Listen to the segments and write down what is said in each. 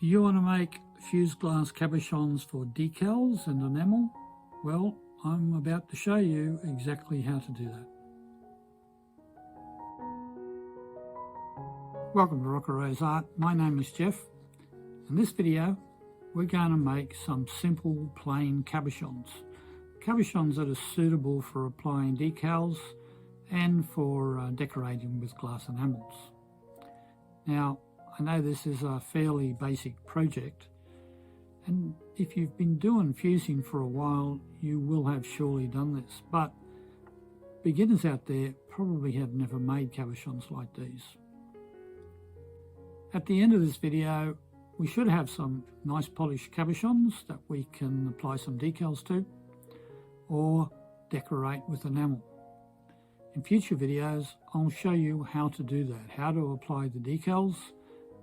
Do you want to make fused glass cabochons for decals and enamel? Well, I'm about to show you exactly how to do that. Welcome to Rockero's Art. My name is Jeff. In this video, we're going to make some simple plain cabochons. Cabochons that are suitable for applying decals and for decorating with glass enamels. Now, I know this is a fairly basic project, and if you've been doing fusing for a while, you will have surely done this, but beginners out there probably have never made cabochons like these. At the end of this video, we should have some nice polished cabochons that we can apply some decals to or decorate with enamel. In future videos, I'll show you how to do that, how to apply the decals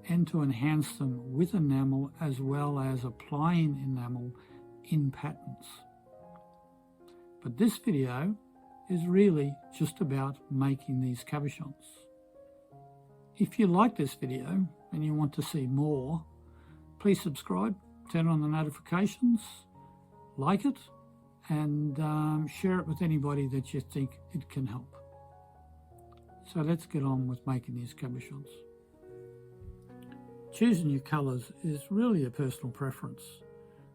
and to enhance them with enamel as well as applying enamel in patterns. But this video is really just about making these cabochons. If you like this video and you want to see more, please subscribe, turn on the notifications, like it, and share it with anybody that you think it can help. So let's get on with making these cabochons. Choosing your colours is really a personal preference,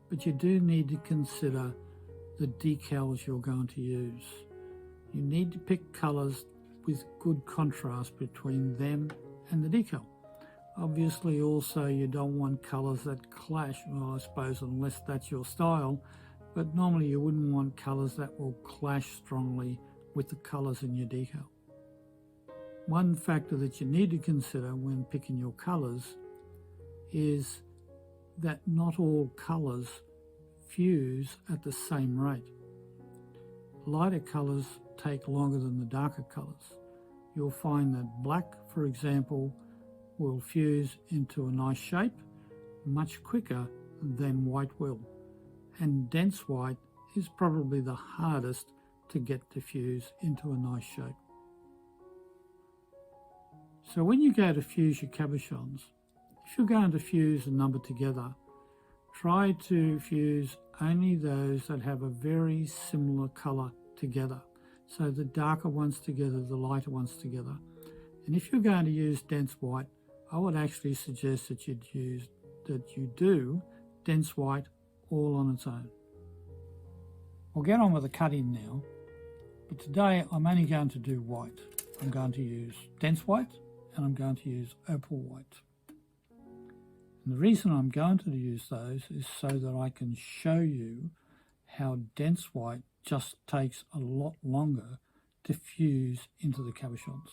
but you do need to consider the decals you're going to use. You need to pick colours with good contrast between them and the decal. Obviously also you don't want colours that clash, well, I suppose unless that's your style, but normally you wouldn't want colours that will clash strongly with the colours in your decal. One factor that you need to consider when picking your colours is that not all colours fuse at the same rate. Lighter colours take longer than the darker colours. You'll find that black, for example, will fuse into a nice shape much quicker than white will. And dense white is probably the hardest to get to fuse into a nice shape. So when you go to fuse your cabochons, if you're going to fuse a number together, try to fuse only those that have a very similar colour together. So the darker ones together, the lighter ones together. And if you're going to use dense white, I would actually suggest that you do dense white all on its own. We'll get on with the cutting now, but today I'm only going to do white. I'm going to use dense white and I'm going to use opal white. And the reason I'm going to use those is so that I can show you how dense white just takes a lot longer to fuse into the cabochons.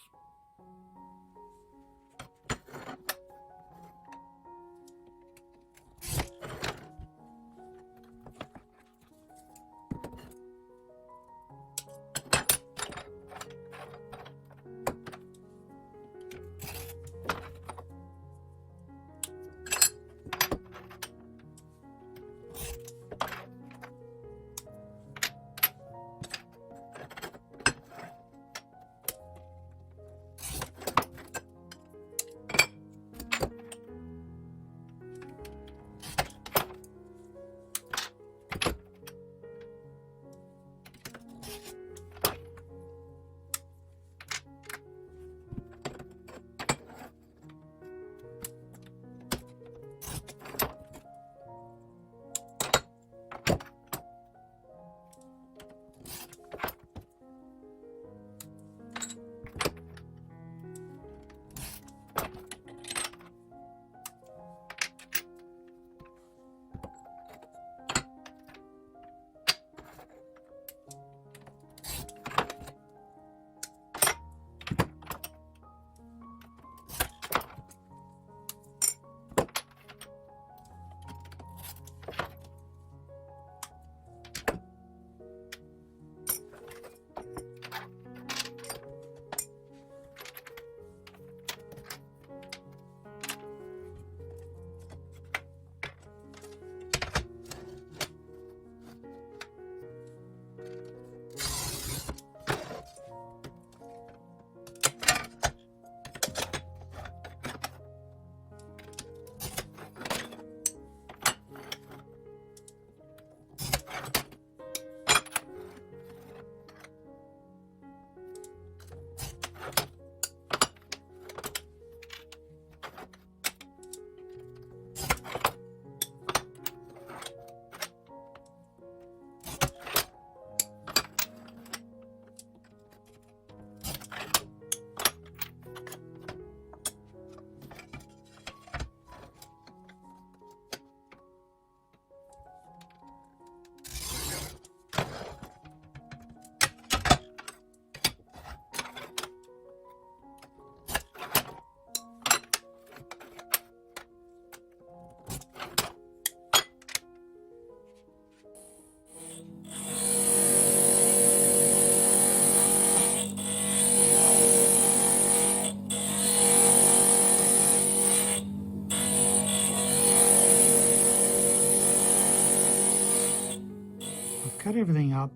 cut everything up,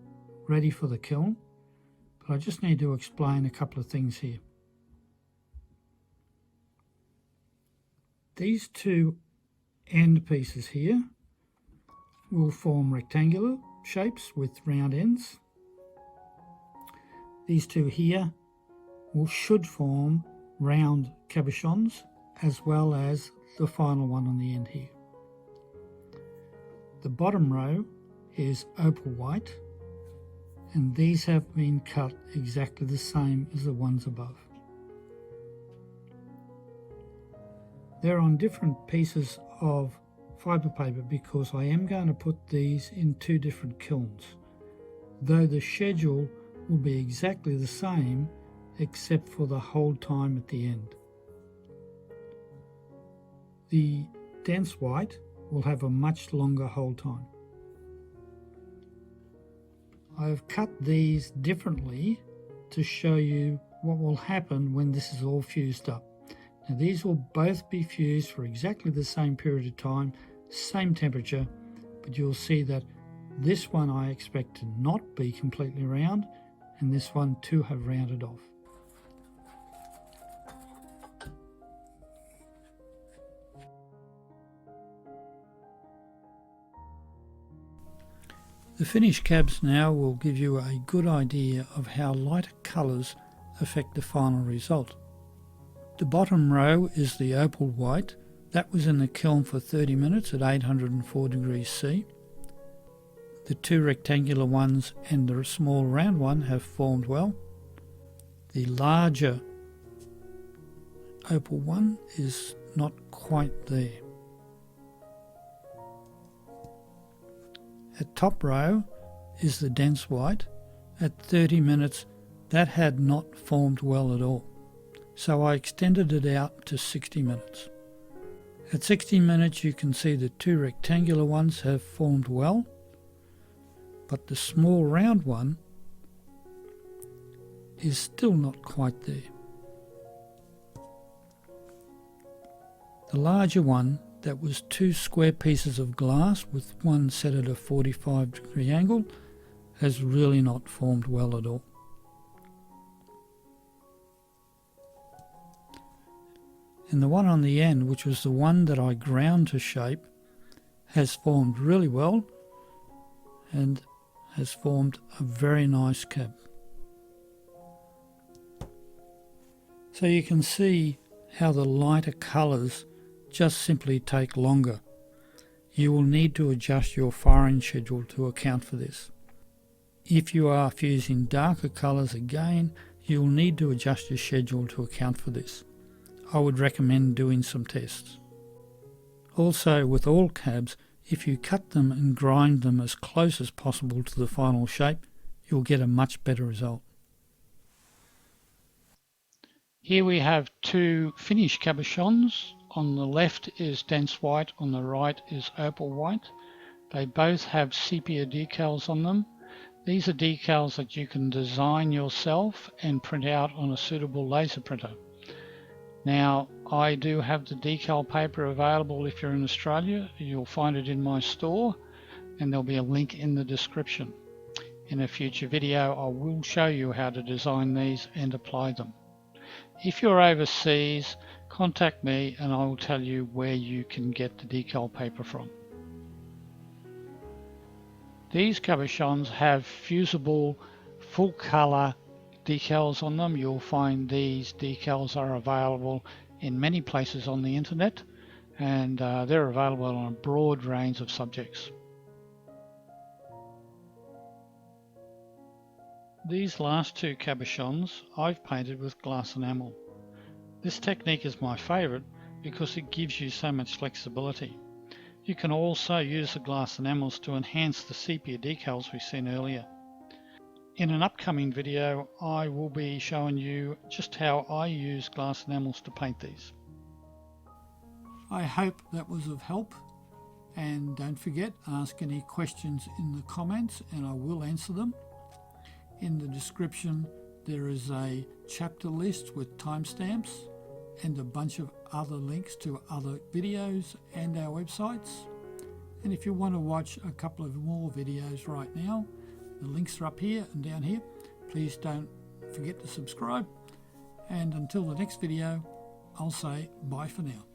ready for the kiln, but I just need to explain a couple of things here. These two end pieces here will form rectangular shapes with round ends. These two here should form round cabochons, as well as the final one on the end here. The bottom row is opal white, and these have been cut exactly the same as the ones above. They're on different pieces of fibre paper because I am going to put these in two different kilns, though the schedule will be exactly the same except for the hold time at the end. The dense white will have a much longer hold time. I have cut these differently to show you what will happen when this is all fused up. Now these will both be fused for exactly the same period of time, same temperature, but you'll see that this one I expect to not be completely round, and this one to have rounded off. The finished cabs now will give you a good idea of how lighter colours affect the final result. The bottom row is the opal white. That was in the kiln for 30 minutes at 804 degrees C. The two rectangular ones and the small round one have formed well. The larger opal one is not quite there. At top row is the dense white. At 30 minutes that had not formed well at all, so I extended it out to 60 minutes. At 60 minutes you can see the two rectangular ones have formed well, but the small round one is still not quite there. The larger one, that was two square pieces of glass with one set at a 45-degree angle, has really not formed well at all. And the one on the end, which was the one that I ground to shape, has formed really well and has formed a very nice cab. So you can see how the lighter colours just simply take longer. You will need to adjust your firing schedule to account for this. If you are fusing darker colours again, you will need to adjust your schedule to account for this. I would recommend doing some tests. Also, with all cabs, if you cut them and grind them as close as possible to the final shape, you'll get a much better result. Here we have two finished cabochons. On the left is dense white, on the right is opal white. They both have sepia decals on them. These are decals that you can design yourself and print out on a suitable laser printer. Now, I do have the decal paper available if you're in Australia. You'll find it in my store, and there'll be a link in the description. In a future video, I will show you how to design these and apply them. If you're overseas, contact me and I will tell you where you can get the decal paper from. These cabochons have fusible full color decals on them. You'll find these decals are available in many places on the internet, and they're available on a broad range of subjects. These last two cabochons I've painted with glass enamel. This technique is my favourite because it gives you so much flexibility. You can also use the glass enamels to enhance the sepia decals we've seen earlier. In an upcoming video, I will be showing you just how I use glass enamels to paint these. I hope that was of help, and don't forget, ask any questions in the comments and I will answer them. In the description there is a chapter list with timestamps and a bunch of other links to other videos and our websites. And if you want to watch a couple of more videos right now, the links are up here and down here. Please don't forget to subscribe. And until the next video, I'll say bye for now.